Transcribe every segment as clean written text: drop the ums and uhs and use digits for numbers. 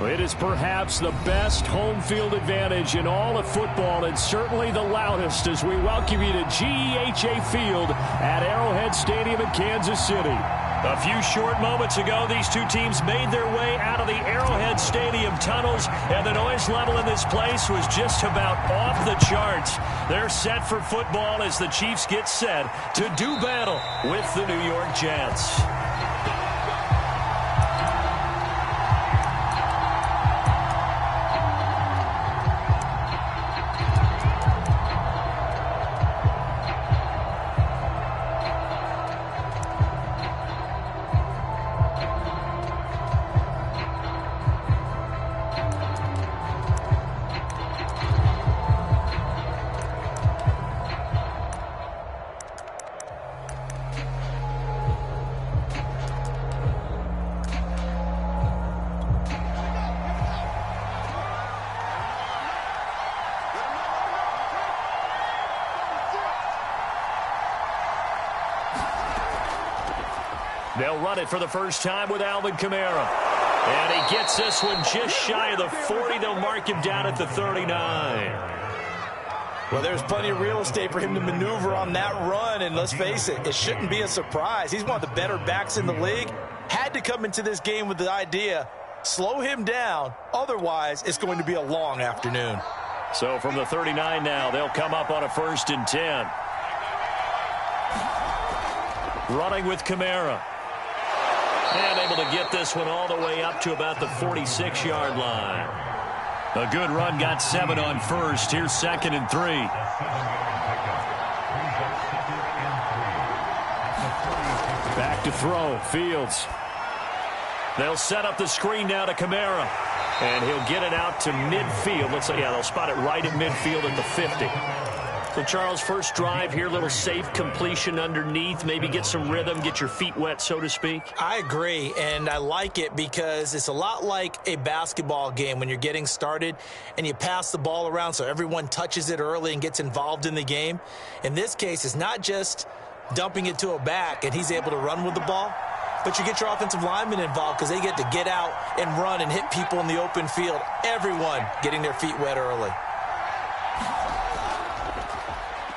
It is perhaps the best home field advantage in all of football, and certainly the loudest, as we welcome you to GEHA Field at Arrowhead Stadium in Kansas City. A few short moments ago, these two teams made their way out of the Arrowhead Stadium tunnels, and the noise level in this place was just about off the charts. They're set for football as the Chiefs get set to do battle with the New York Jets. They'll run it for the first time with Alvin Kamara. And he gets this one just shy of the 40. They'll mark him down at the 39. Well, there's plenty of real estate for him to maneuver on that run. And let's face it, it shouldn't be a surprise. He's one of the better backs in the league. Had to come into this game with the idea, slow him down. Otherwise, it's going to be a long afternoon. So from the 39 now, they'll come up on a 1st and 10. Running with Kamara. And able to get this one all the way up to about the 46-yard line. A good run, got 7 on first. Here's 2nd and 3. Back to throw, Fields. They'll set up the screen now to Kamara. And he'll get it out to midfield. Let's say, yeah, they'll spot it right at midfield at the 50. So, Charles, first drive here, little safe completion underneath, maybe get some rhythm, get your feet wet, so to speak. I agree, and I like it because it's a lot like a basketball game when you're getting started and you pass the ball around so everyone touches it early and gets involved in the game. In this case, it's not just dumping it to a back and he's able to run with the ball, but you get your offensive linemen involved because they get to get out and run and hit people in the open field. Everyone getting their feet wet early.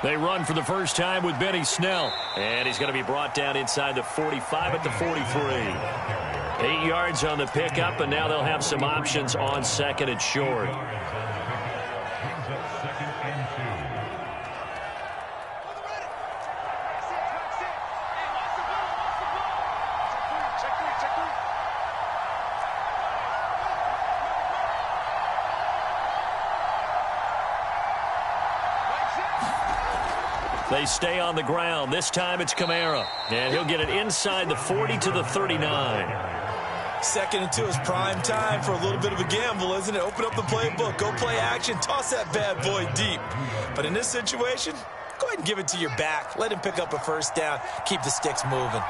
They run for the first time with Benny Snell. And he's going to be brought down inside the 45 at the 43. 8 yards on the pickup, and now they'll have some options on 2nd and short. They stay on the ground. This time it's Kamara. And he'll get it inside the 40 to the 39. 2nd and 2 is prime time for a little bit of a gamble, isn't it? Open up the playbook. Go play action. Toss that bad boy deep. But in this situation, go ahead and give it to your back. Let him pick up a first down. Keep the sticks moving.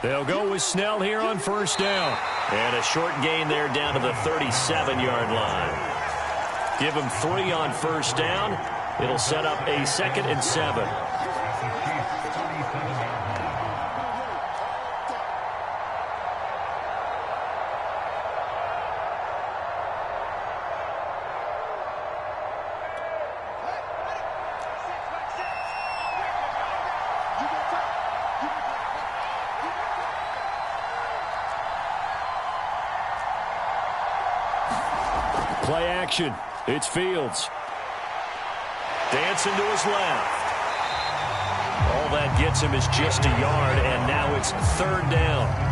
They'll go with Snell here on first down. And a short gain there down to the 37-yard line. Give him 3 on first down. It'll set up a 2nd and 7. action. It's Fields. Dancing to his left. All that gets him is just a yard, and now it's third down.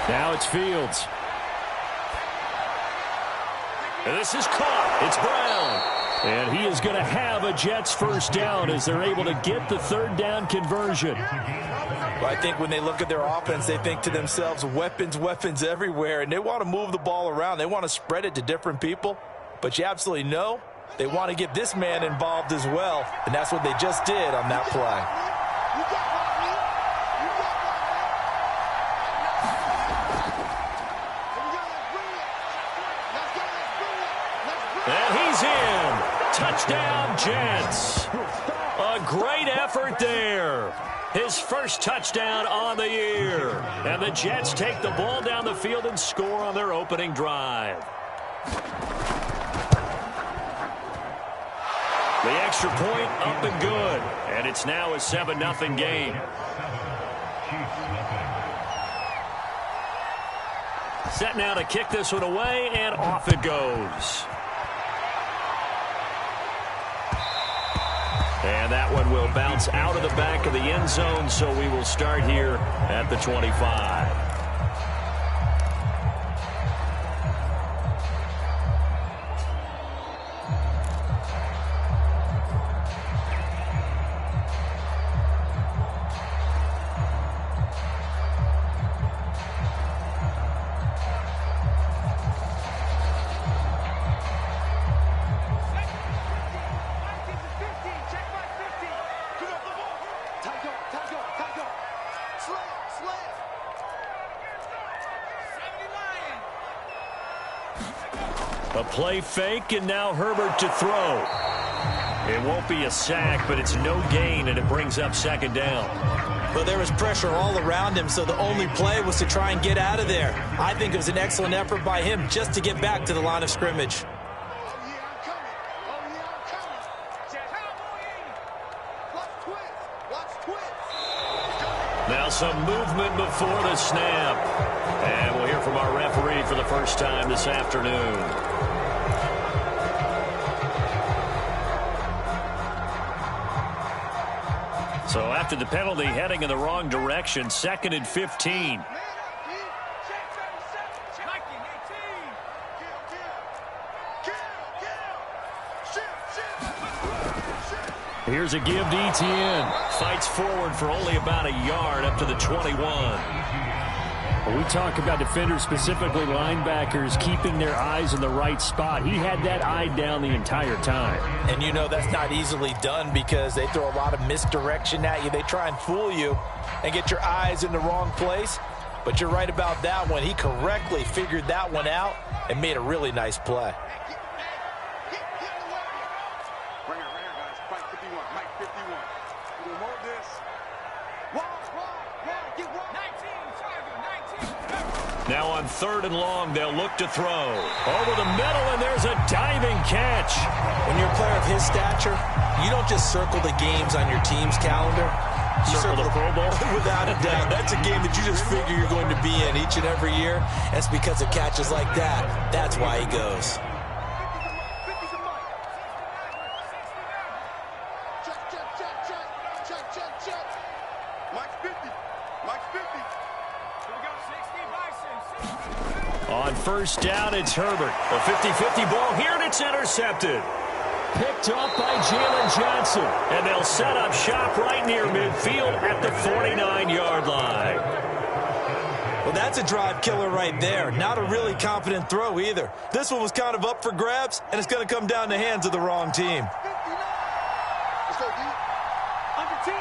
Now it's Fields. And this is caught. It's Brown. And he is going to have a Jets first down as they're able to get the third down conversion. Well, I think when they look at their offense, they think to themselves, weapons, weapons everywhere. And they want to move the ball around. They want to spread it to different people. But you absolutely know they want to get this man involved as well. And that's what they just did on that play. And he's in. Touchdown, Jets. A great effort there. His first touchdown on the year. And the Jets take the ball down the field and score on their opening drive. The extra point up and good. And it's now a 7-0 game. Set now to kick this one away, and off it goes. And that one will bounce out of the back of the end zone, so we will start here at the 25. A play fake, and now Herbert to throw. It won't be a sack, but it's no gain, and it brings up second down. Well, there was pressure all around him, so the only play was to try and get out of there. I think it was an excellent effort by him just to get back to the line of scrimmage. Now some movement before the snap. And we'll hear from our referee for the first time this afternoon. So after the penalty, heading in the wrong direction, 2nd and 15. Here's a give to Etienne. Fights forward for only about a yard up to the 21. When we talk about defenders, specifically linebackers, keeping their eyes in the right spot, he had that eye down the entire time. And you know that's not easily done because they throw a lot of misdirection at you. They try and fool you and get your eyes in the wrong place. But you're right about that one. He correctly figured that one out and made a really nice play. Now on 3rd and long, they'll look to throw. Over the middle, and there's a diving catch. When you're a player of his stature, you don't just circle the games on your team's calendar. You circle the Pro Bowl? Without a doubt. That's a game that you just figure you're going to be in each and every year. That's because of catches like that. That's why he goes. On 1st down, it's Herbert. A 50-50 ball here, and it's intercepted. Picked up by Jalen Johnson. And they'll set up shop right near midfield at the 49-yard line. Well, that's a drive killer right there. Not a really confident throw either. This one was kind of up for grabs, and it's going to come down the hands of the wrong team. Let's go, D. Under team.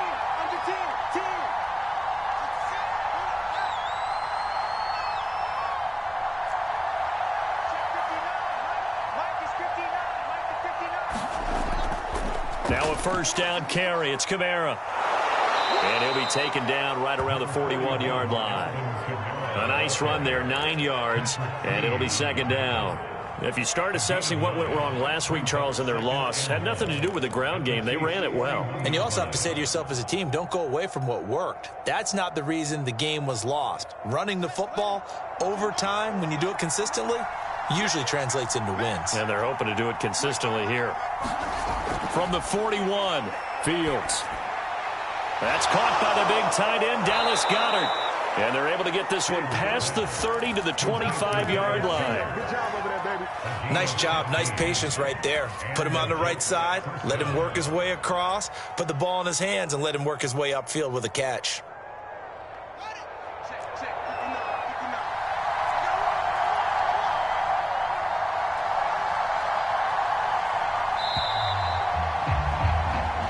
Now a 1st down carry. It's Kamara. And he'll be taken down right around the 41-yard line. A nice run there, 9 yards, and it'll be second down. If you start assessing what went wrong last week, Charles, in their loss, had nothing to do with the ground game. They ran it well. And you also have to say to yourself as a team, don't go away from what worked. That's not the reason the game was lost. Running the football over time, when you do it consistently, usually translates into wins. And they're hoping to do it consistently here. From the 41, Fields. That's caught by the big tight end, Dallas Goedert. And they're able to get this one past the 30 to the 25-yard line. Nice job, nice patience right there. Put him on the right side, let him work his way across, put the ball in his hands, and let him work his way upfield with a catch.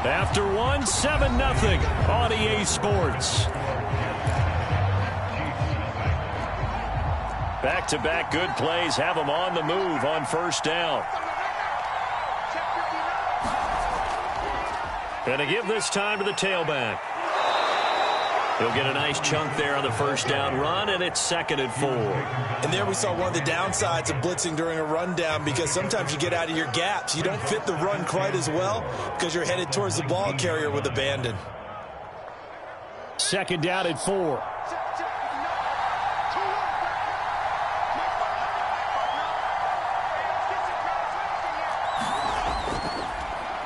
After one, 7-0 on EA Sports. Back-to-back good plays have them on the move on first down. And to give this time to the tailback. He'll get a nice chunk there on the first down run, and it's 2nd and 4. And there we saw one of the downsides of blitzing during a rundown, because sometimes you get out of your gaps. You don't fit the run quite as well because you're headed towards the ball carrier with abandon. 2nd down and 4.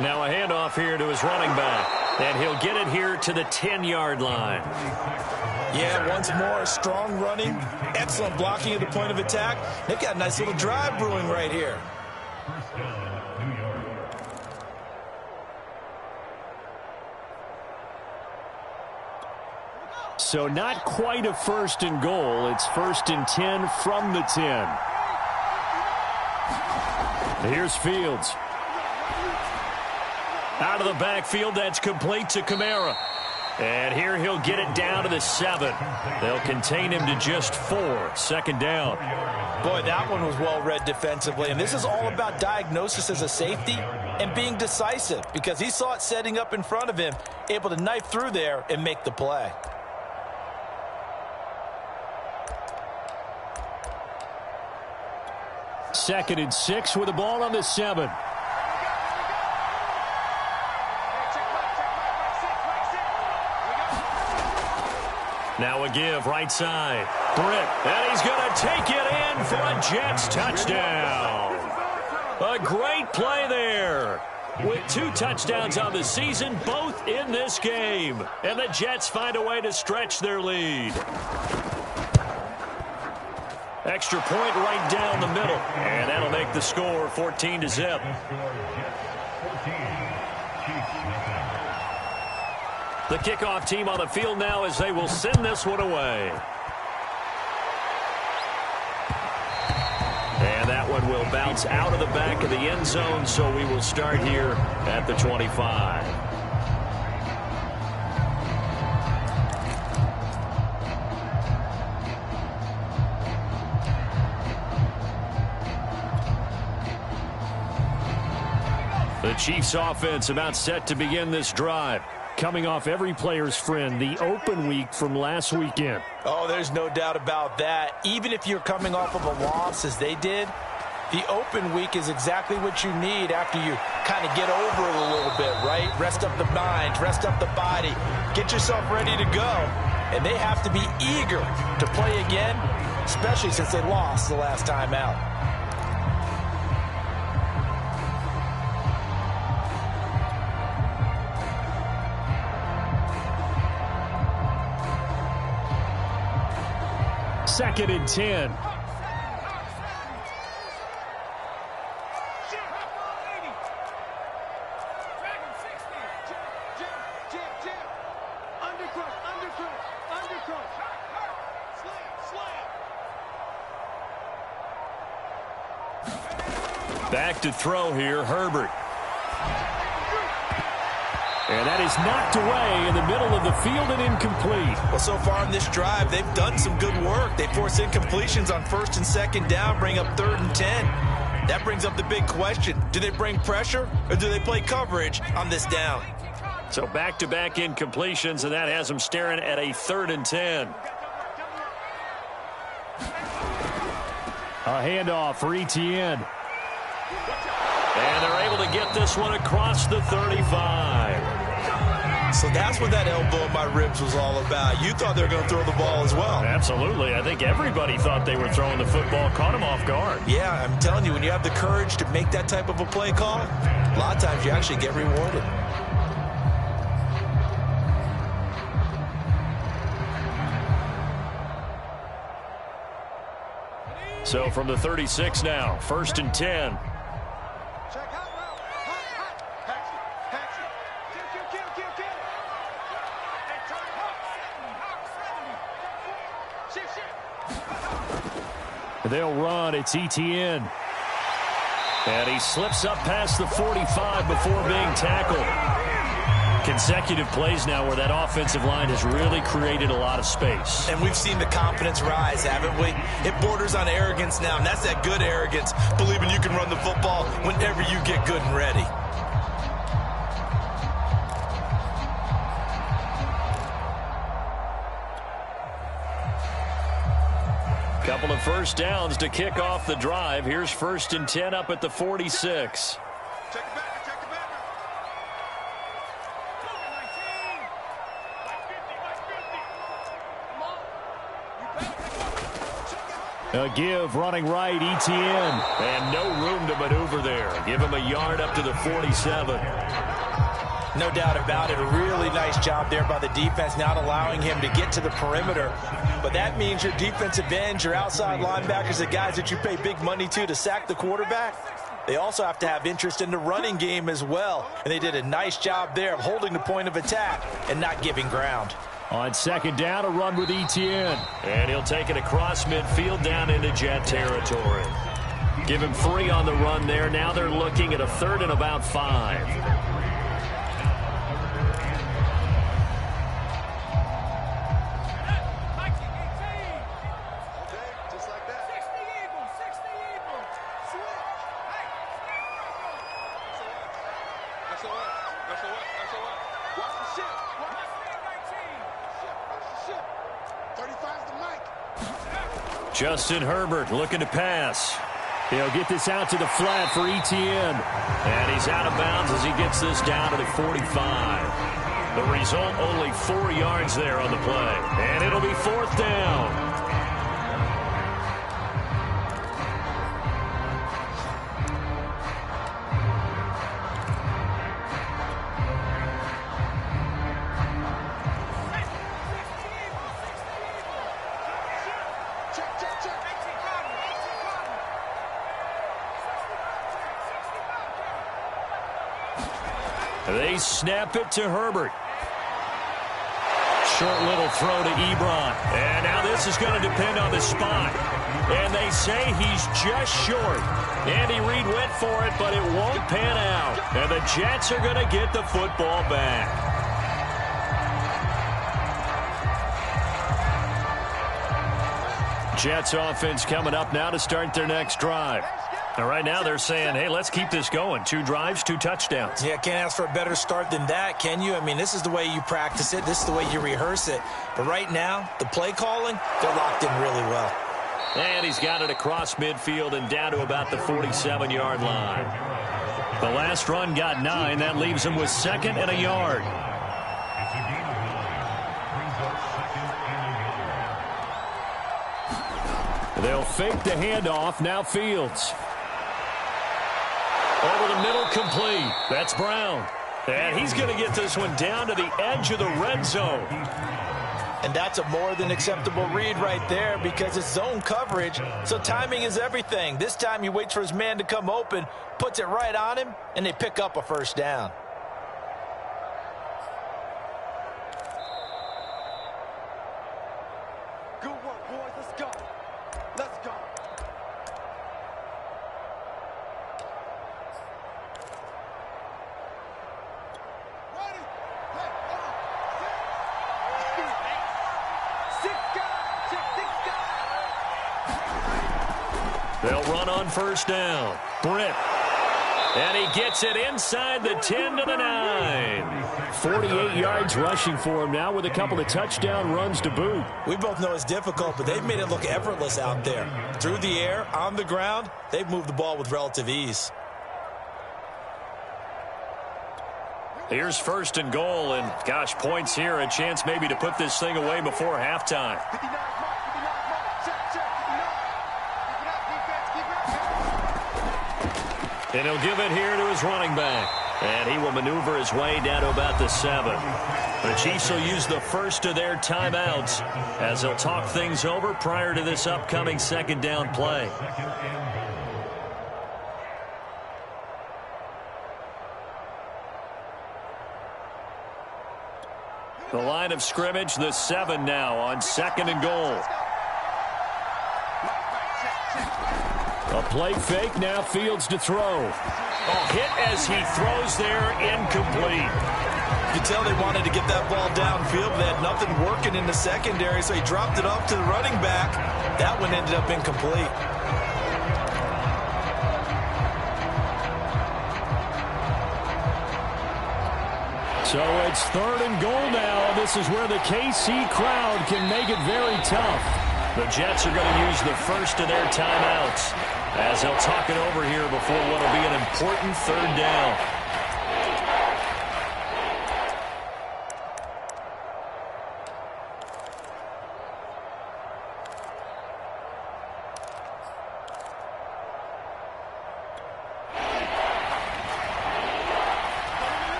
Now a handoff here to his running back. And he'll get it here to the 10-yard line. Yeah, once more, strong running, excellent blocking at the point of attack. They've got a nice little drive brewing right here. So not quite a 1st and goal. It's 1st and 10 from the 10. Here's Fields. Out of the backfield, that's complete to Kamara. And here he'll get it down to the 7. They'll contain him to just 4. 2nd down. Boy, that one was well read defensively. And this is all about diagnosis as a safety and being decisive, because he saw it setting up in front of him, able to knife through there and make the play. Second and 6 with the ball on the 7. Now a give right side. Britt, and he's going to take it in for a Jets touchdown. A great play there. With 2 touchdowns on the season, both in this game. And the Jets find a way to stretch their lead. Extra point right down the middle. And that'll make the score 14-0. The kickoff team on the field now as they will send this one away. And that one will bounce out of the back of the end zone, so we will start here at the 25. The Chiefs offense about set to begin this drive. Coming off every player's friend, the open week from last weekend. Oh, there's no doubt about that. Even if you're coming off of a loss as they did, the open week is exactly what you need after you kind of get over it a little bit, right? Rest up the mind, rest up the body, get yourself ready to go. And they have to be eager to play again, especially since they lost the last time out. Second and 10. Back to throw here, Herbert. And that is knocked away in the middle of the field and incomplete. Well, so far in this drive, they've done some good work. They force incompletions on 1st and 2nd down, bring up 3rd and 10. That brings up the big question. Do they bring pressure or do they play coverage on this down? So back-to-back incompletions, and that has them staring at a 3rd and 10. A handoff for Etienne. And they're able to get this one across the 35. So that's what that elbow in my ribs was all about. You thought they were going to throw the ball as well. Absolutely. I think everybody thought they were throwing the football, caught him off guard. Yeah, I'm telling you, when you have the courage to make that type of a play call, a lot of times you actually get rewarded. So from the 36 now, 1st and 10. They'll run. It's Etienne. And he slips up past the 45 before being tackled. Consecutive plays now where that offensive line has really created a lot of space. And we've seen the confidence rise, haven't we? It borders on arrogance now, and that's that good arrogance, believing you can run the football whenever you get good and ready. Couple of first downs to kick off the drive. Here's 1st and 10 up at the 46. A give running right, Etienne. And no room to maneuver there. Give him a yard up to the 47. No doubt about it. A really nice job there by the defense, not allowing him to get to the perimeter. But that means your defensive ends, your outside linebackers, the guys that you pay big money to sack the quarterback, they also have to have interest in the running game as well. And they did a nice job there of holding the point of attack and not giving ground. On 2nd down, a run with Etienne. And he'll take it across midfield down into Jet territory. Give him 3 on the run there. Now they're looking at a 3rd and about 5. Justin Herbert looking to pass. He'll get this out to the flat for Etienne. And he's out of bounds as he gets this down to the 45. The result, only 4 yards there on the play. And it'll be 4th down. They snap it to Herbert. Short little throw to Ebron. And now this is going to depend on the spot. And they say he's just short. Andy Reid went for it, but it won't pan out. And the Jets are going to get the football back. Jets offense coming up now to start their next drive. And right now they're saying, hey, let's keep this going. 2 drives, 2 touchdowns. Yeah, can't ask for a better start than that, can you? I mean, this is the way you practice it. This is the way you rehearse it. But right now, the play calling, they're locked in really well. And he's got it across midfield and down to about the 47-yard line. The last run got 9. That leaves him with 2nd and a yard. They'll fake the handoff. Now Fields. Over the middle, complete. That's Brown. And he's going to get this one down to the edge of the red zone. And that's a more than acceptable read right there because it's zone coverage, so timing is everything. This time he waits for his man to come open, puts it right on him, and they pick up a 1st down. Good work, boys. Let's go. Let's go. Ready? Hey, They'll run on 1st down. Britt. And he gets it inside the 10 to the 9. 48 yards rushing for him now with a couple of touchdown runs to boot. We both know it's difficult, but they've made it look effortless out there. Through the air, on the ground, they've moved the ball with relative ease. Here's 1st and goal, and gosh, points here, a chance maybe to put this thing away before halftime. 59 mark, check, 59. And he'll give it here to his running back. And he will maneuver his way down to about the 7. The Chiefs will use the first of their timeouts as they'll talk things over prior to this upcoming 2nd down play. The line of scrimmage, the 7 now on 2nd and goal. A play fake, now Fields to throw. Hit as he throws there, incomplete. You could tell they wanted to get that ball downfield, but they had nothing working in the secondary, so he dropped it off to the running back. That one ended up incomplete. So it's 3rd and goal now. This is where the KC crowd can make it very tough. The Jets are going to use the first of their timeouts as they'll talk it over here before what will be an important 3rd down.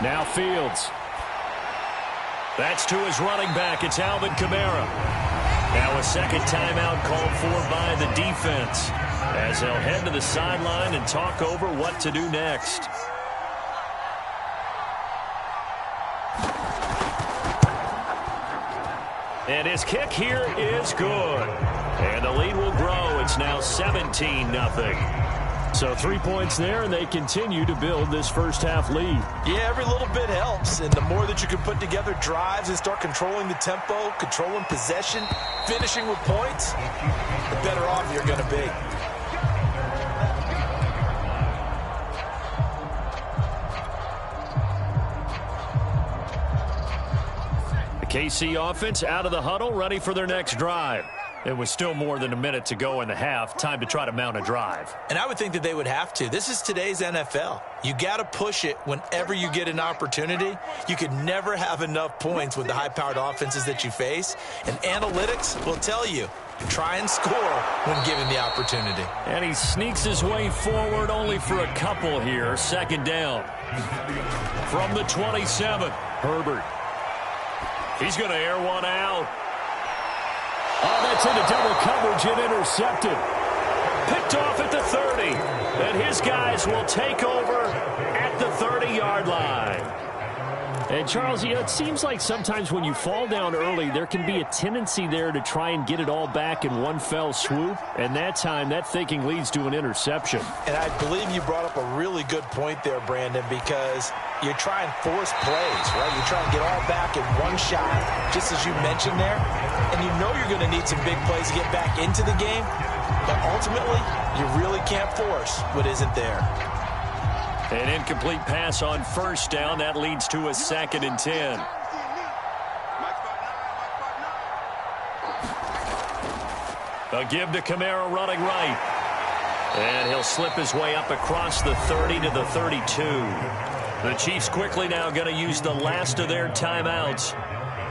Now Fields. That's to his running back. It's Alvin Kamara. Now a 2nd timeout called for by the defense as they'll head to the sideline and talk over what to do next. And his kick here is good. And the lead will grow. It's now 17-0. So 3 points there, and they continue to build this first half lead. Yeah, every little bit helps, and the more that you can put together drives and start controlling the tempo, controlling possession, finishing with points, the better off you're going to be. The KC offense out of the huddle, ready for their next drive. It was still more than a minute to go in the half. Time to try to mount a drive. And I would think that they would have to. This is today's NFL. You got to push it whenever you get an opportunity. You could never have enough points with the high-powered offenses that you face. And analytics will tell you, try and score when given the opportunity. And he sneaks his way forward only for a couple here. 2nd down. From the 27, Herbert. He's going to air one out. Oh, that's into double coverage and intercepted. Picked off at the 30. And his guys will take over at the 30-yard line. And, Charles, you know, it seems like sometimes when you fall down early, there can be a tendency there to try and get it all back in one fell swoop. And that time, that thinking leads to an interception. And I believe you brought up a really good point there, Brandon, because you try and force plays, right? You try and get all back in one shot, just as you mentioned there. And you know you're going to need some big plays to get back into the game. But ultimately, you really can't force what isn't there. An incomplete pass on 1st down. That leads to a 2nd and 10. A give to Kamara running right. And he'll slip his way up across the 30 to the 32. The Chiefs quickly now going to use the last of their timeouts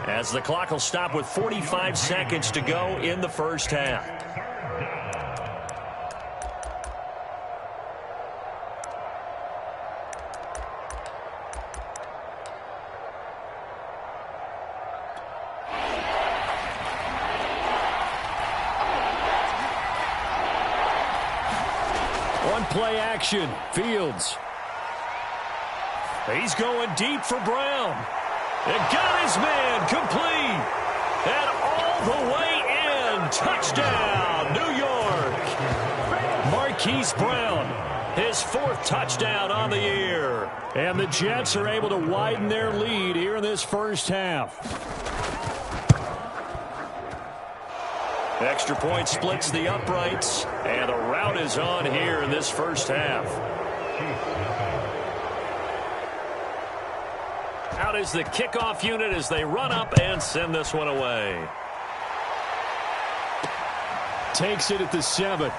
as the clock will stop with 45 seconds to go in the first half. Play action. Fields. He's going deep for Brown. And got his man complete. And all the way in. Touchdown, New York. Marquise Brown, his 4th touchdown on the year. And the Jets are able to widen their lead here in this first half. Extra point splits the uprights, and the rout is on here in this first half. Out is the kickoff unit as they run up and send this one away. Takes it at the 7.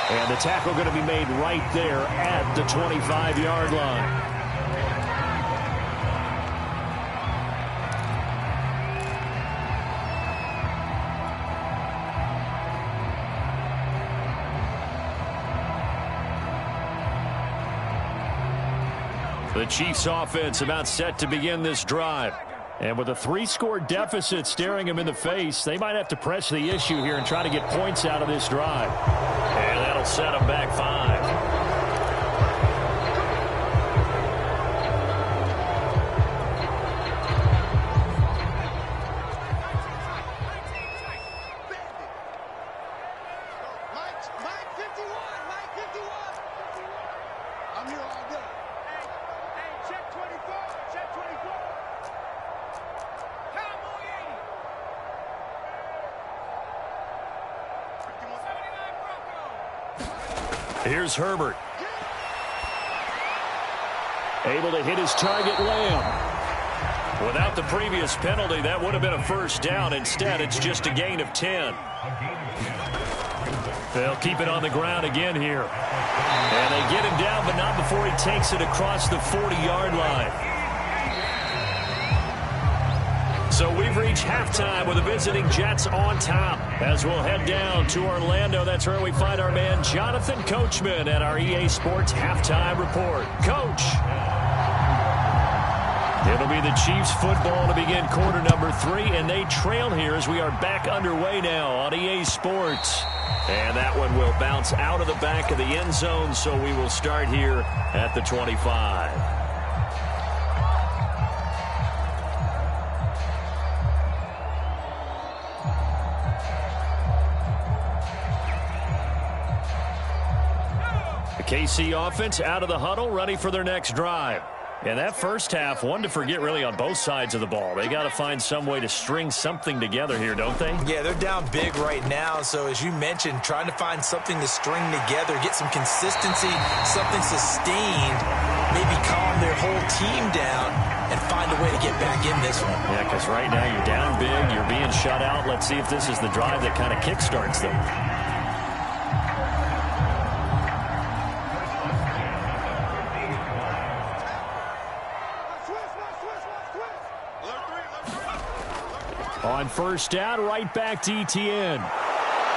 And the tackle going to be made right there at the 25-yard line. The Chiefs offense about set to begin this drive. And with a 3-score deficit staring them in the face, they might have to press the issue here and try to get points out of this drive. And that'll set them back 5. Here's Herbert. Able to hit his target, Lamb. Without the previous penalty, that would have been a first down. Instead, it's just a gain of 10. They'll keep it on the ground again here. And they get him down, but not before he takes it across the 40-yard line. So we've reached halftime with the visiting Jets on top. As we'll head down to Orlando, that's where we find our man Jonathan Coachman at our EA Sports Halftime Report. Coach. It'll be the Chiefs football to begin quarter number 3, and they trail here as we are back underway now on EA Sports. And that one will bounce out of the back of the end zone, so we will start here at the 25. KC offense out of the huddle, ready for their next drive. And that first half, one to forget really on both sides of the ball. They got to find some way to string something together here, don't they? Yeah, they're down big right now. So as you mentioned, trying to find something to string together, get some consistency, something sustained, maybe calm their whole team down and find a way to get back in this one. Yeah, because right now you're down big, you're being shut out. Let's see if this is the drive that kind of kickstarts them. On first down, right back to Etienne.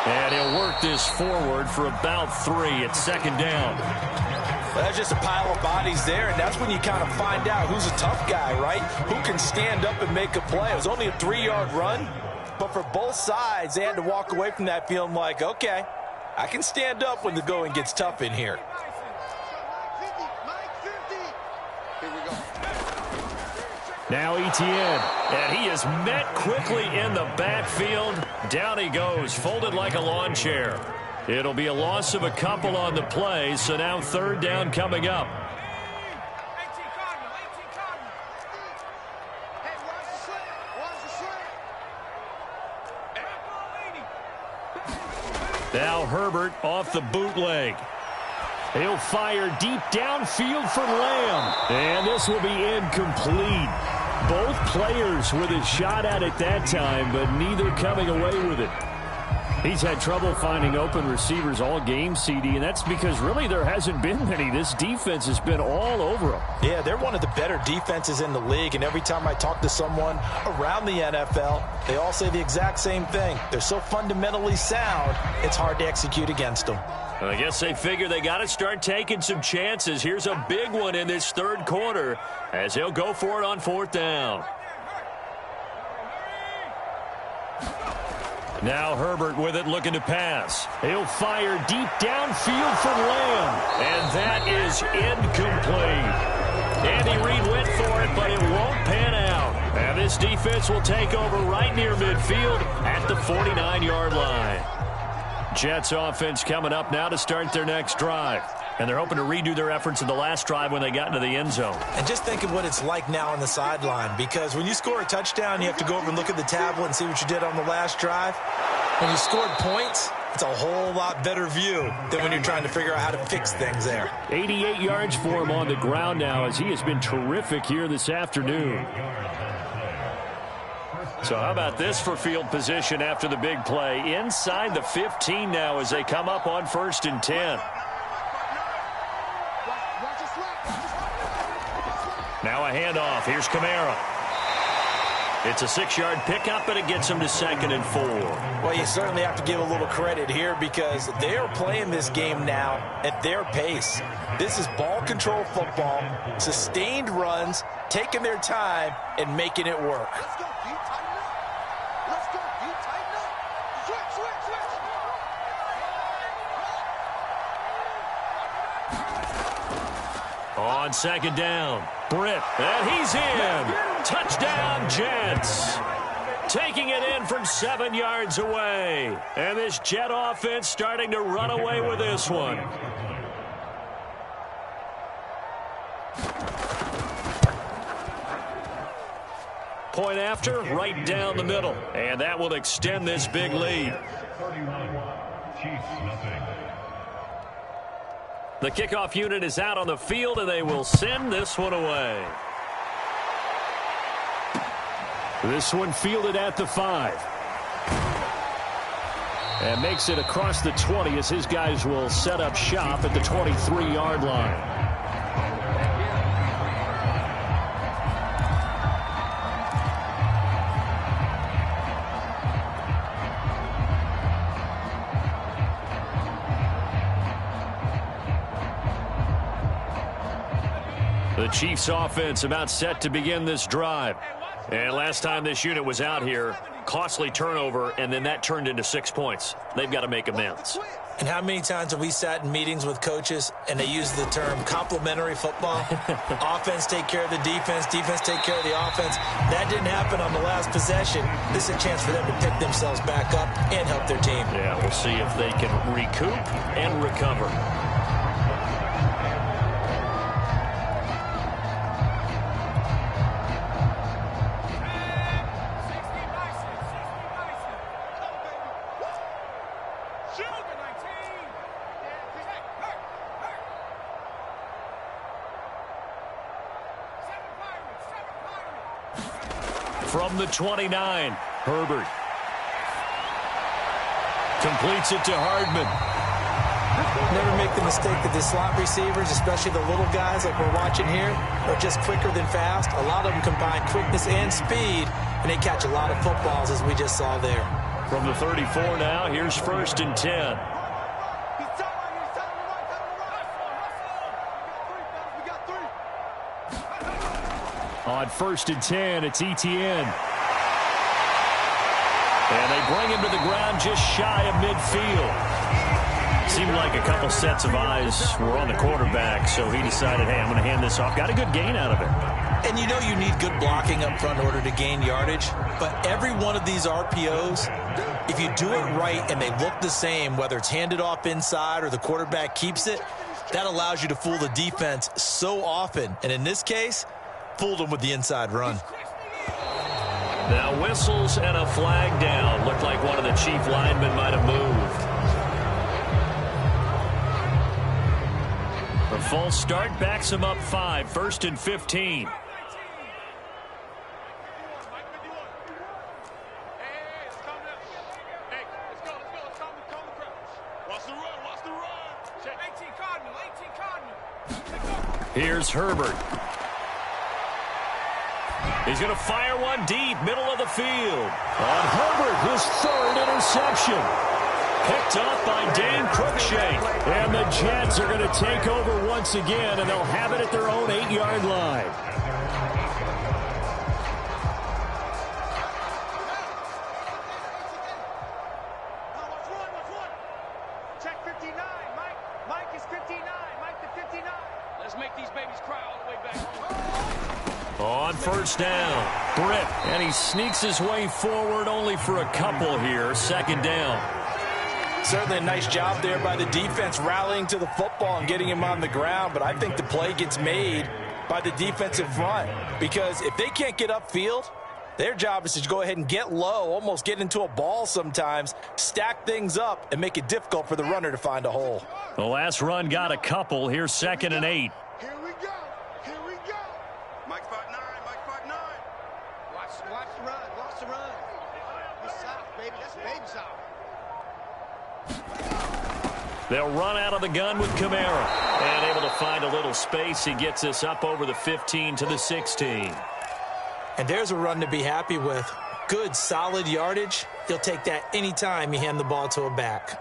And he'll work this forward for about 3 at second down. Well, that's just a pile of bodies there, and that's when you kind of find out who's a tough guy, right? Who can stand up and make a play. It was only a 3-yard run, but for both sides, they had to walk away from that feeling like, okay, I can stand up when the going gets tough in here. Now Etienne, and he is met quickly in the backfield. Down he goes, folded like a lawn chair. It'll be a loss of a couple on the play, so now third down coming up. Now Herbert off the bootleg. He'll fire deep downfield for Lamb. And this will be incomplete. Both players with a shot at it that time, but neither coming away with it. He's had trouble finding open receivers all game, CD, and that's because really there hasn't been many. This defense has been all over them. Yeah, they're one of the better defenses in the league, and every time I talk to someone around the NFL, they all say the exact same thing. They're so fundamentally sound, it's hard to execute against them. I guess they figure they got to start taking some chances. Here's a big one in this third quarter as he'll go for it on fourth down. Now Herbert with it, looking to pass. He'll fire deep downfield for Lamb. And that is incomplete. Andy Reid went for it, but it won't pan out. And this defense will take over right near midfield at the 49-yard line. Jets offense coming up now to start their next drive. And they're hoping to redo their efforts in the last drive when they got into the end zone. And just think of what it's like now on the sideline, because when you score a touchdown, you have to go over and look at the tablet and see what you did on the last drive. When you scored points, it's a whole lot better view than when you're trying to figure out how to fix things there. 88 yards for him on the ground now, as he has been terrific here this afternoon. So how about this for field position after the big play? Inside the 15 now as they come up on 1st and 10. Now a handoff. Here's Kamara. It's a 6-yard pickup, but it gets him to 2nd and 4. Well, you certainly have to give a little credit here because they are playing this game now at their pace. This is ball control football, sustained runs, taking their time, and making it work. Let's go, D. Tighten up. Let's go, D. Tighten up. Switch, switch, switch. On 2nd down, Britt, and he's in. Touchdown, Jets. Taking it in from 7 yards away. And this Jet offense starting to run away with this one. Point after, right down the middle. And that will extend this big lead. The kickoff unit is out on the field, and they will send this one away. This one fielded at the 5. And makes it across the 20 as his guys will set up shop at the 23-yard line. The Chiefs offense about set to begin this drive. And last time this unit was out here, costly turnover, and then that turned into 6 points. They've got to make amends. And how many times have we sat in meetings with coaches and they use the term complementary football? Offense take care of the defense, defense take care of the offense. That didn't happen on the last possession. This is a chance for them to pick themselves back up and help their team. Yeah, we'll see if they can recoup and recover. From the 29, Herbert. Completes it to Hardman. Never make the mistake that the slot receivers, especially the little guys like we're watching here, are just quicker than fast. A lot of them combine quickness and speed, and they catch a lot of footballs, as we just saw there. From the 34 now, here's 1st and 10. On 1st and 10, it's Etienne. And they bring him to the ground just shy of midfield. Seemed like a couple sets of eyes were on the quarterback, so he decided, hey, I'm going to hand this off. Got a good gain out of it. And you know you need good blocking up front in order to gain yardage, but every one of these RPOs, if you do it right and they look the same, whether it's handed off inside or the quarterback keeps it, that allows you to fool the defense so often. And in this case, fooled them with the inside run. Now whistles and a flag down. Looked like one of the Chief linemen might have moved. The false start backs him up 5, 1st and 15. Here's Herbert. He's going to fire one deep, middle of the field. On Herbert, his 3rd interception. Picked up by Dane Cruikshank. And the Jets are going to take over once again, and they'll have it at their own 8-yard line. Check 59, Mike. Mike is 59. Mike the 59. Let's make these babies cry all the way back home. On 1st down, Britt, and he sneaks his way forward only for a couple here. 2nd down. Certainly a nice job there by the defense rallying to the football and getting him on the ground, but I think the play gets made by the defensive front because if they can't get upfield, their job is to go ahead and get low, almost get into a ball sometimes, stack things up, and make it difficult for the runner to find a hole. The last run got a couple. Here's 2nd and 8. Here we go. Here we go. Mike 5'9", Mike 5'9". Watch the run. Watch the run. It's soft, baby. That's baby soft. They'll run out of the gun with Kamara. And able to find a little space. He gets us up over the 15 to the 16. And there's a run to be happy with. Good, solid yardage. You'll take that anytime you hand the ball to a back.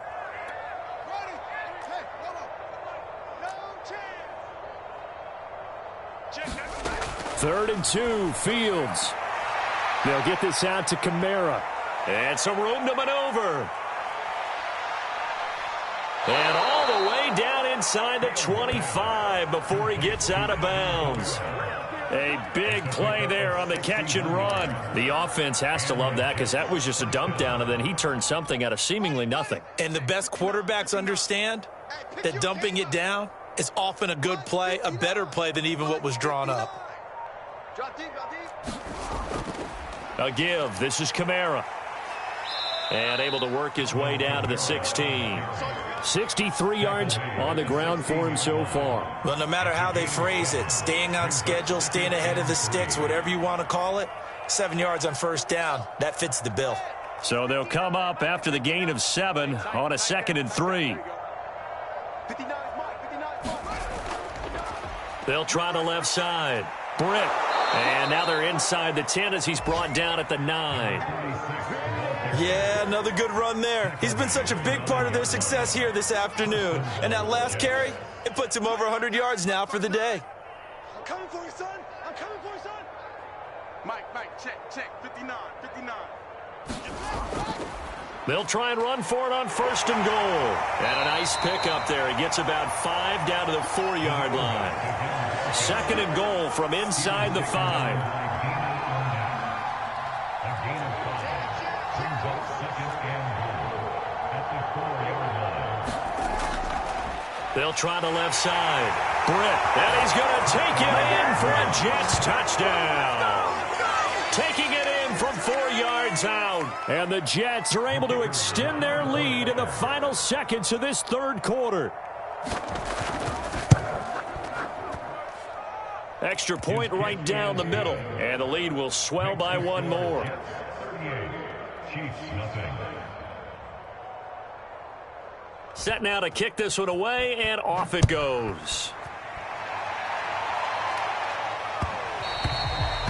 3rd and 2, Fields. They'll get this out to Kamara. And some room to maneuver. And all the way down inside the 25 before he gets out of bounds. A big play there on the catch and run. The offense has to love that because that was just a dump down, and then he turned something out of seemingly nothing. And the best quarterbacks understand that dumping it down is often a good play, a better play than even what was drawn up. Drop deep, drop deep. A give. This is Kamara. And able to work his way down to the 16. 63 yards on the ground for him so far. Well, no matter how they phrase it, staying on schedule, staying ahead of the sticks, whatever you want to call it, 7 yards on 1st down, that fits the bill. So they'll come up after the gain of 7 on a 2nd and 3. 59 Mike. They'll try the left side. Britt. And now they're inside the 10 as he's brought down at the 9. Yeah, another good run there. He's been such a big part of their success here this afternoon. And that last carry, it puts him over 100 yards now for the day. I'm coming for you, son. I'm coming for you, son. Mike, check. 59. They'll try and run for it on 1st and goal. And a nice pickup there. He gets about 5 down to the 4-yard line. 2nd and goal from inside the 5. They'll try the left side. Britt, and he's going to take it in for a Jets touchdown. Taking it in from 4 yards out. And the Jets are able to extend their lead in the final seconds of this 3rd quarter. Extra point right down the middle. And the lead will swell by 1 more. Set now to kick this one away, and off it goes.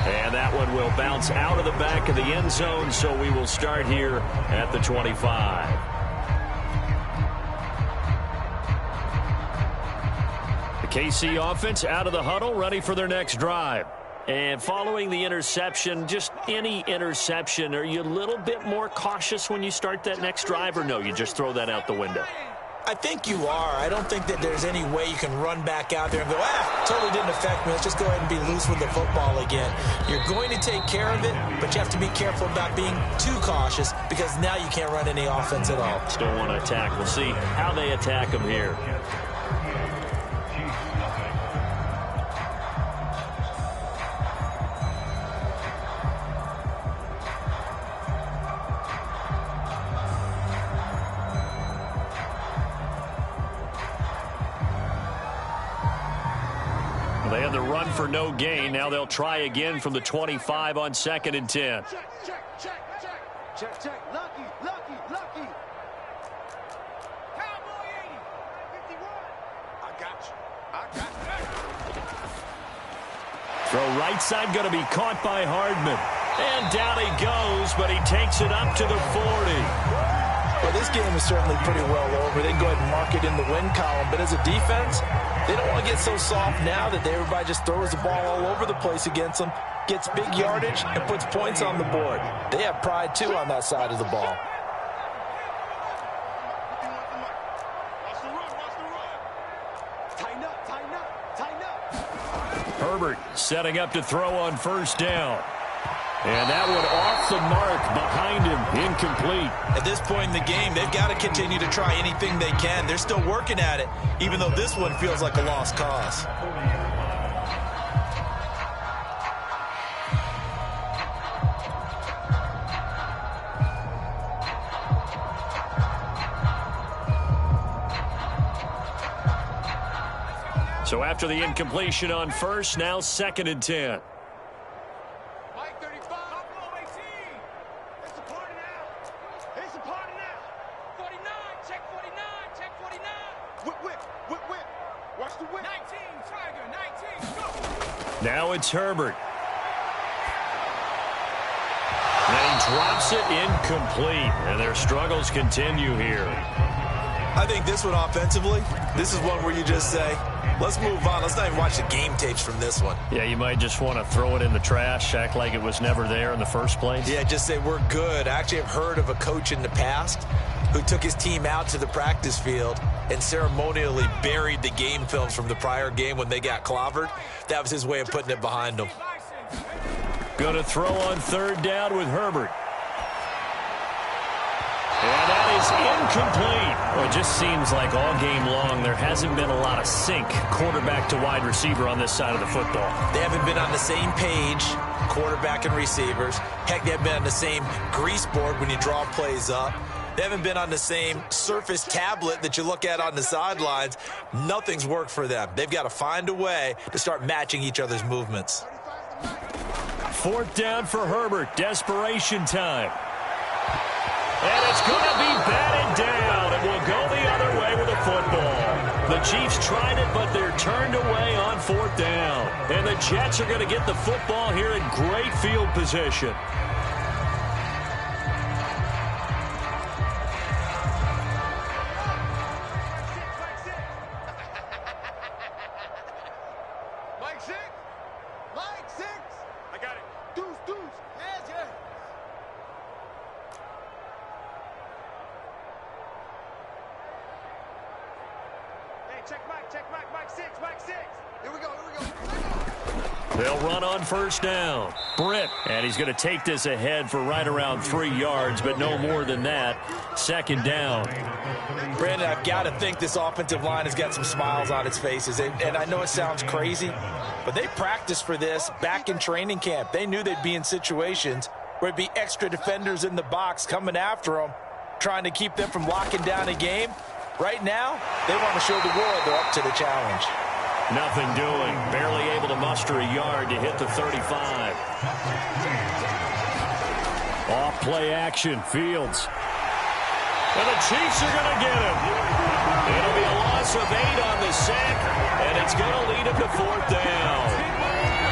And that one will bounce out of the back of the end zone, so we will start here at the 25. The KC offense out of the huddle, ready for their next drive. And following the interception, just any interception, are you a little bit more cautious when you start that next drive, or no, you just throw that out the window? I think you are. I don't think that there's any way you can run back out there and go, totally didn't affect me. Let's just go ahead and be loose with the football again. You're going to take care of it, but you have to be careful about being too cautious because now you can't run any offense at all. Still want to attack. We'll see how they attack them here. They had the run for no gain. Now they'll try again from the 25 on 2nd and 10. Check. Lucky. Cowboy 80. 51. I got you. Throw right side going to be caught by Hardman. And down he goes, but he takes it up to the 40. Well, this game is certainly pretty well over. They can go ahead and mark it in the win column. But as a defense, they don't want to get so soft now that everybody just throws the ball all over the place against them, gets big yardage, and puts points on the board. They have pride, too, on that side of the ball. Herbert setting up to throw on 1st down. And that one off the mark behind him, incomplete. At this point in the game, they've got to continue to try anything they can. They're still working at it, even though this one feels like a lost cause. So after the incompletion on first, now 2nd and 10. Mike 35. Buffalo 18. It's a party now. It's a party now. 49. Check 49. Check 49. Whip, whip, whip, whip. Watch the whip. 19. Tiger. 19. Go. Now it's Herbert. And he drops it incomplete. And their struggles continue here. I think this one offensively, this is one where you just say, let's move on. Let's not even watch the game tapes from this one. Yeah, you might just want to throw it in the trash, act like it was never there in the first place. Yeah, just say we're good. I actually have heard of a coach in the past who took his team out to the practice field and ceremonially buried the game films from the prior game when they got clobbered. That was his way of putting it behind them. Going to throw on 3rd down with Herbert. And that is incomplete. Well, it just seems like all game long there hasn't been a lot of sync quarterback to wide receiver on this side of the football. They haven't been on the same page, quarterback and receivers. Heck, they haven't been on the same grease board when you draw plays up. They haven't been on the same Surface tablet that you look at on the sidelines. Nothing's worked for them. They've got to find a way to start matching each other's movements. 4th down for Herbert. Desperation time. And it's going to be batted down. It will go the other way with the football. The Chiefs tried it, but they're turned away on 4th down. And the Jets are going to get the football here in great field position. Mike 6. Mike 6. I got it. Deuce, deuce. Yes, yes. Check Mike, Mike 6, Mike 6. Here we go, here we go. They'll run on 1st down. Britt, and he's going to take this ahead for right around 3 yards, but no more than that. 2nd down. Brandon, I've got to think this offensive line has got some smiles on its faces. And I know it sounds crazy, but they practiced for this back in training camp. They knew they'd be in situations where it'd be extra defenders in the box coming after them, trying to keep them from locking down a game. Right now, they want to show the world they're up to the challenge. Nothing doing. Barely able to muster a yard to hit the 35. Off play action. Fields. And the Chiefs are going to get him. It'll be a loss of 8 on the sack, and it's going to lead him to 4th down.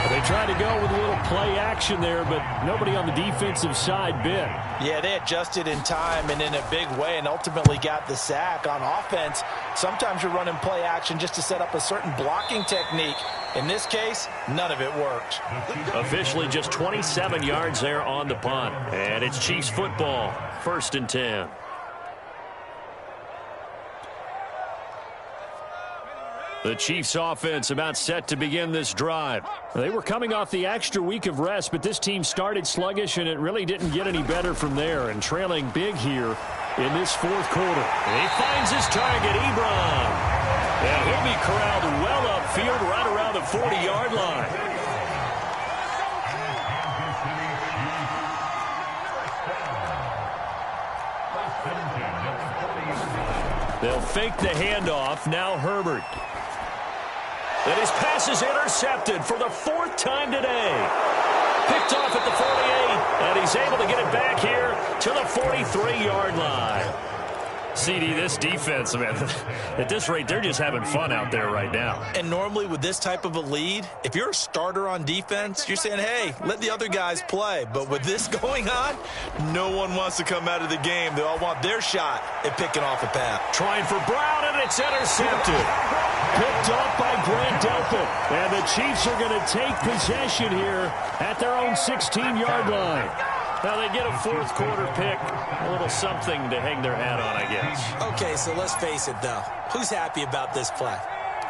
They tried to go with a little play action there, but nobody on the defensive side bit. Yeah, they adjusted in time and in a big way and ultimately got the sack. On offense, sometimes you're running play action just to set up a certain blocking technique. In this case, none of it worked. Officially just 27 yards there on the punt. And it's Chiefs football, 1st and 10. The Chiefs offense about set to begin this drive. They were coming off the extra week of rest, but this team started sluggish, and it really didn't get any better from there, and trailing big here in this 4th quarter. And he finds his target, Ebron. And he'll be corralled well upfield right around the 40-yard line. They'll fake the handoff. Now Herbert. And his pass is intercepted for the 4th time today. Picked off at the 48, and he's able to get it back here to the 43-yard line. CD, this defense, man, at this rate, they're just having fun out there right now. And normally with this type of a lead, if you're a starter on defense, you're saying, hey, let the other guys play. But with this going on, no one wants to come out of the game. They all want their shot at picking off a pass. Trying for Brown, and it's intercepted. Picked off by Grant Delpit. And the Chiefs are going to take possession here at their own 16-yard line. Now they get a 4th quarter pick, a little something to hang their hat on, I guess. Okay, so let's face it, though. Who's happy about this play?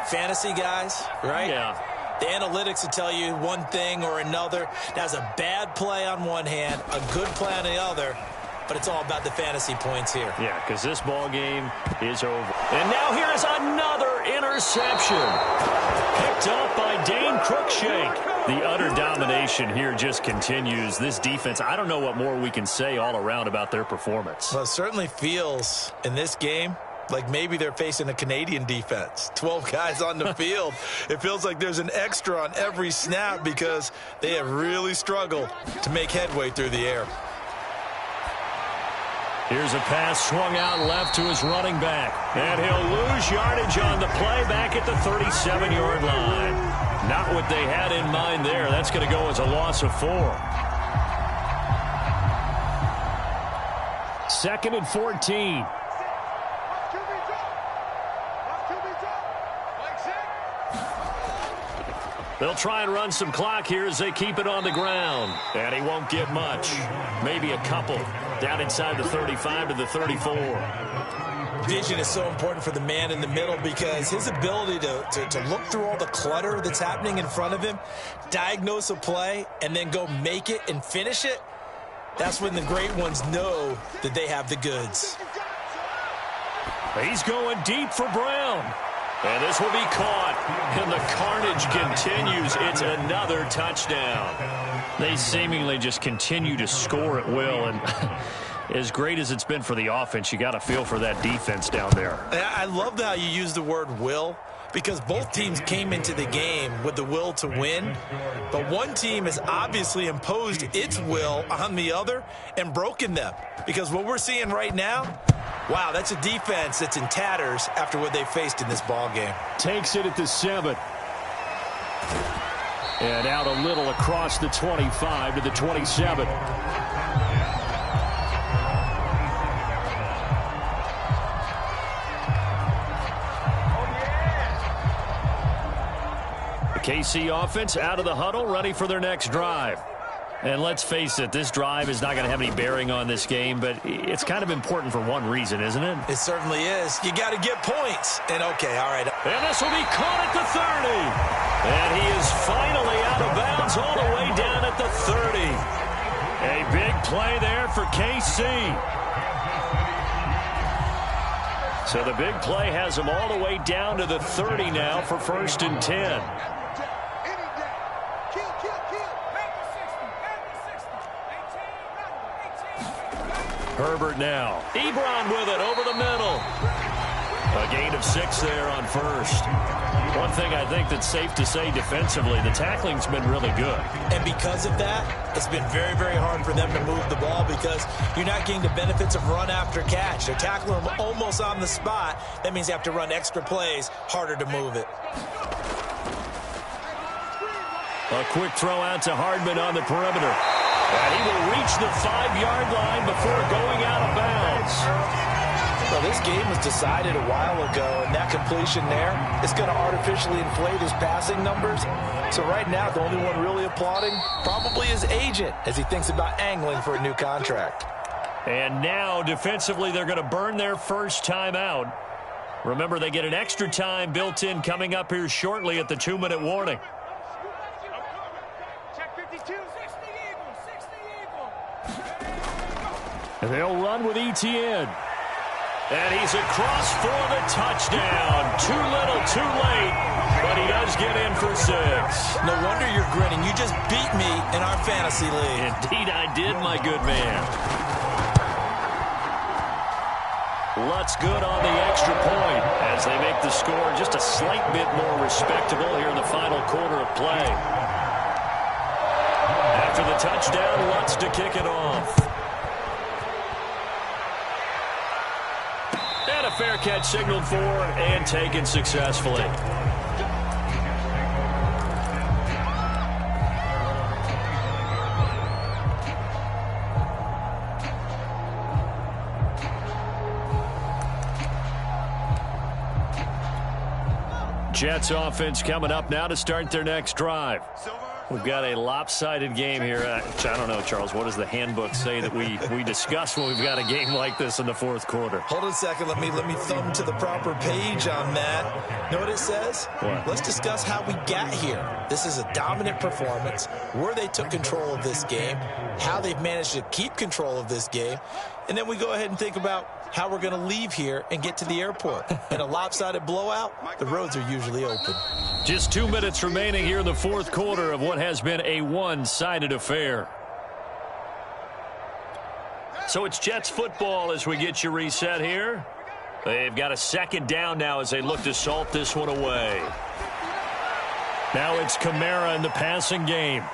Fantasy guys, right? Yeah. The analytics will tell you one thing or another. That's a bad play on one hand, a good play on the other, but it's all about the fantasy points here. Yeah, because this ball game is over. And now here is another interception. Picked up by Dane Cruikshank. The utter domination here just continues. This defense, I don't know what more we can say all around about their performance. Well, it certainly feels in this game like maybe they're facing a Canadian defense. 12 guys on the field. It feels like there's an extra on every snap because they have really struggled to make headway through the air. Here's a pass swung out left to his running back. And he'll lose yardage on the play back at the 37-yard line. Not what they had in mind there. That's going to go as a loss of 4. 2nd and 14. They'll try and run some clock here as they keep it on the ground. And he won't get much. Maybe a couple. Down inside the 35 to the 34. Vision is so important for the man in the middle because his ability to look through all the clutter that's happening in front of him, diagnose a play, and then go make it and finish it, that's when the great ones know that they have the goods. He's going deep for Brown. And this will be caught. And the carnage continues. It's another touchdown. They seemingly just continue to score at will. And as great as it's been for the offense, you got to feel for that defense down there. I love how you use the word will, because both teams came into the game with the will to win. But one team has obviously imposed its will on the other and broken them. Because what we're seeing right now, wow, that's a defense that's in tatters after what they faced in this ball game. Takes it at the 7. And out a little across the 25 to the 27. The KC offense out of the huddle, ready for their next drive. And let's face it, this drive is not going to have any bearing on this game, but it's kind of important for one reason, isn't it? It certainly is. You got to get points. And okay, all right. And this will be caught at the 30. And he is finally out of bounds all the way down at the 30. A big play there for KC. So the big play has him all the way down to the 30 now for 1st and 10. Herbert now. Ebron with it over the middle. A gain of 6 there on 1st. One thing I think that's safe to say defensively, the tackling's been really good. And because of that, it's been very, very hard for them to move the ball because you're not getting the benefits of run after catch. They're tackling them almost on the spot. That means you have to run extra plays, harder to move it. A quick throw out to Hardman on the perimeter. And he will reach the 5-yard line before going out of bounds. Well, this game was decided a while ago, and that completion there is going to artificially inflate his passing numbers. So right now, the only one really applauding probably his agent as he thinks about angling for a new contract. And now, defensively, they're going to burn their first time out. Remember, they get an extra time built in coming up here shortly at the 2-minute warning. They'll run with Etienne. And he's across for the touchdown. Too little, too late. But he does get in for 6. No wonder you're grinning. You just beat me in our fantasy league. Indeed I did, my good man. Lutz good on the extra point as they make the score just a slight bit more respectable here in the final quarter of play. After the touchdown, Lutz to kick it off. And a fair catch signaled for and taken successfully. Jets offense coming up now to start their next drive. Silver. We've got a lopsided game here. I don't know, Charles. What does the handbook say that we discuss when we've got a game like this in the fourth quarter? Hold on a second. Let me thumb to the proper page on that. Know what it says? What? Let's discuss how we got here. This is a dominant performance, where they took control of this game, how they've managed to keep control of this game, and then we go ahead and think about how we're going to leave here and get to the airport. In a lopsided blowout, the roads are usually open. Just 2 minutes remaining here in the fourth quarter of what has been a one-sided affair. So it's Jets football as we get you reset here. They've got a second down now as they look to salt this one away. Now it's Kamara in the passing game.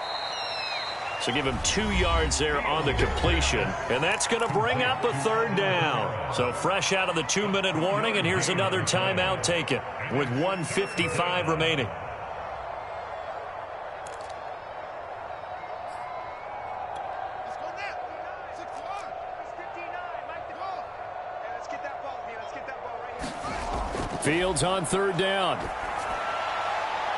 So give him 2 yards there on the completion. And that's going to bring up a third down. So fresh out of the 2-minute warning, and here's another timeout taken with 1:55 remaining. Fields on third down.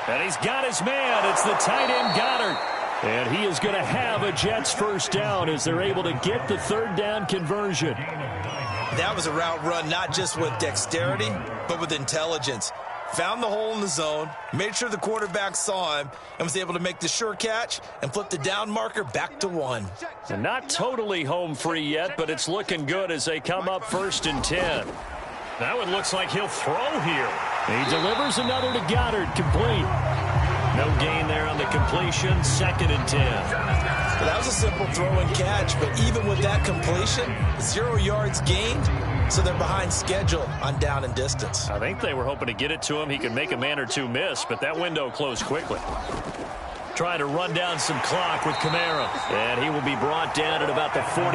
And he's got his man. It's the tight end Goddard. And he is going to have a Jets first down as they're able to get the third down conversion. That was a route run not just with dexterity, but with intelligence. Found the hole in the zone, made sure the quarterback saw him, and was able to make the sure catch and flip the down marker back to 1. And not totally home free yet, but it's looking good as they come up 1st and 10. That one looks like he'll throw here. He delivers another to Goddard, complete. No gain there on the completion, 2nd and 10. Well, that was a simple throw and catch, but even with that completion, 0 yards gained, so they're behind schedule on down and distance. I think they were hoping to get it to him. He could make a man or two miss, but that window closed quickly. Trying to run down some clock with Kamara, and he will be brought down at about the 43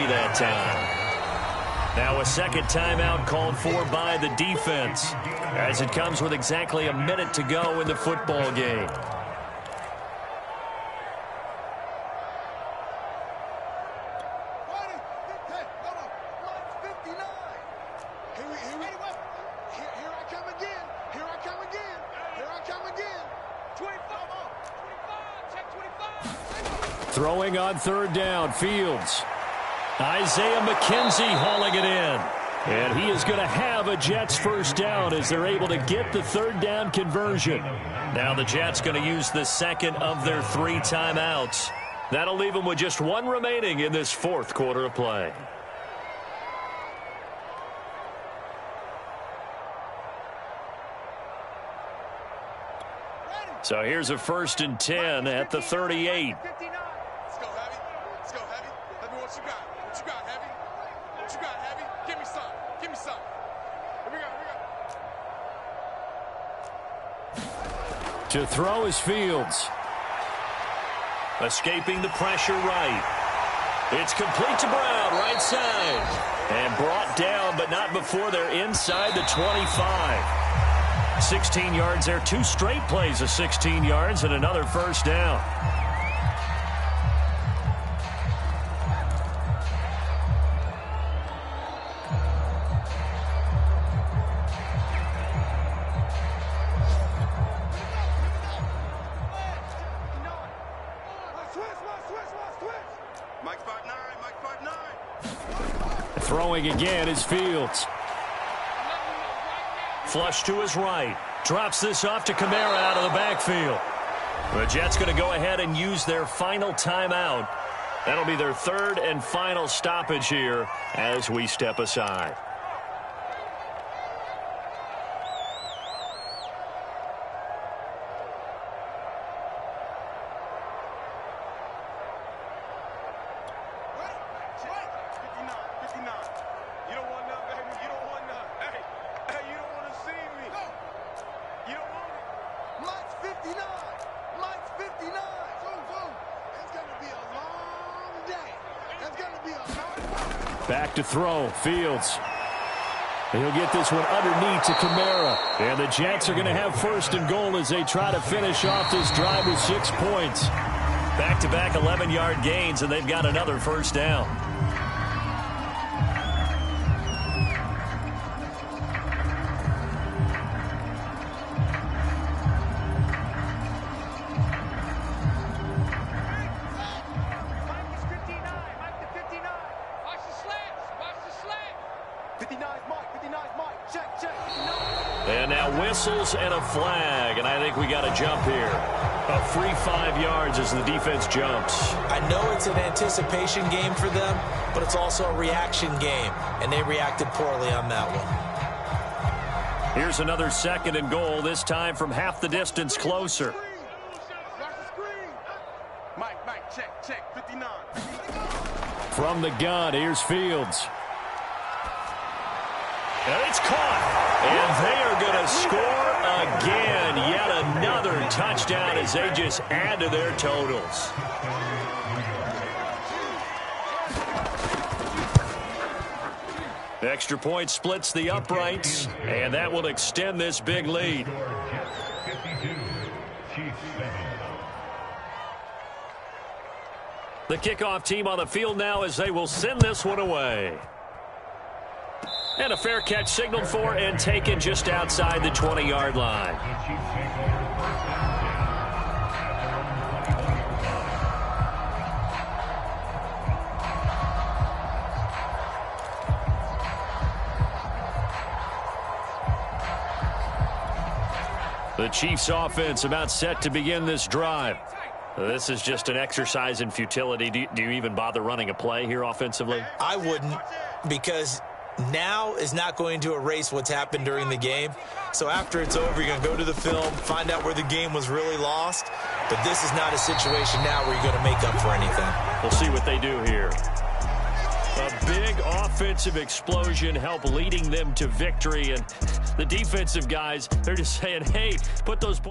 that time. Now a second timeout called for by the defense as it comes with exactly a minute to go in the football game. Throwing on third down, Fields. Isaiah McKenzie hauling it in. And he is going to have a Jets first down as they're able to get the third down conversion. Now the Jets going to use the second of their 3 timeouts. That'll leave them with just 1 remaining in this fourth quarter of play. So here's a 1st and 10 at the 38. To throw is Fields. Escaping the pressure right. It's complete to Brown, right side. And brought down, but not before they're inside the 25. 16 yards there. 2 straight plays of 16 yards and another first down. Throwing again is Fields. Flush to his right. Drops this off to Kamara out of the backfield. The Jets going to go ahead and use their final timeout. That'll be their 3rd and final stoppage here as we step aside. Back to throw, Fields. He'll get this one underneath to Kamara. And the Jets are going to have 1st and goal as they try to finish off this drive with 6 points. Back-to-back 11-yard gains, and they've got another first down. whistles and a flag, and I think we got a jump here. A free 5 yards as the defense jumps. I know it's an anticipation game for them, but it's also a reaction game, and they reacted poorly on that one. Here's another 2nd and goal, this time from half the distance closer. Mike, check, 59. From the gun, here's Fields. And it's caught. And they are going to score again. Yet another touchdown as they just add to their totals. The extra point splits the uprights, and that will extend this big lead. The kickoff team on the field now as they will send this one away. And a fair catch signaled for and taken just outside the 20-yard line. The Chiefs offense about set to begin this drive. This is just an exercise in futility. Do you even bother running a play here offensively? I wouldn't, because now is not going to erase what's happened during the game. So after it's over, you're going to go to the film, find out where the game was really lost. But this is not a situation now where you're going to make up for anything. We'll see what they do here. A big offensive explosion helped leading them to victory. And the defensive guys, they're just saying, hey, put those points.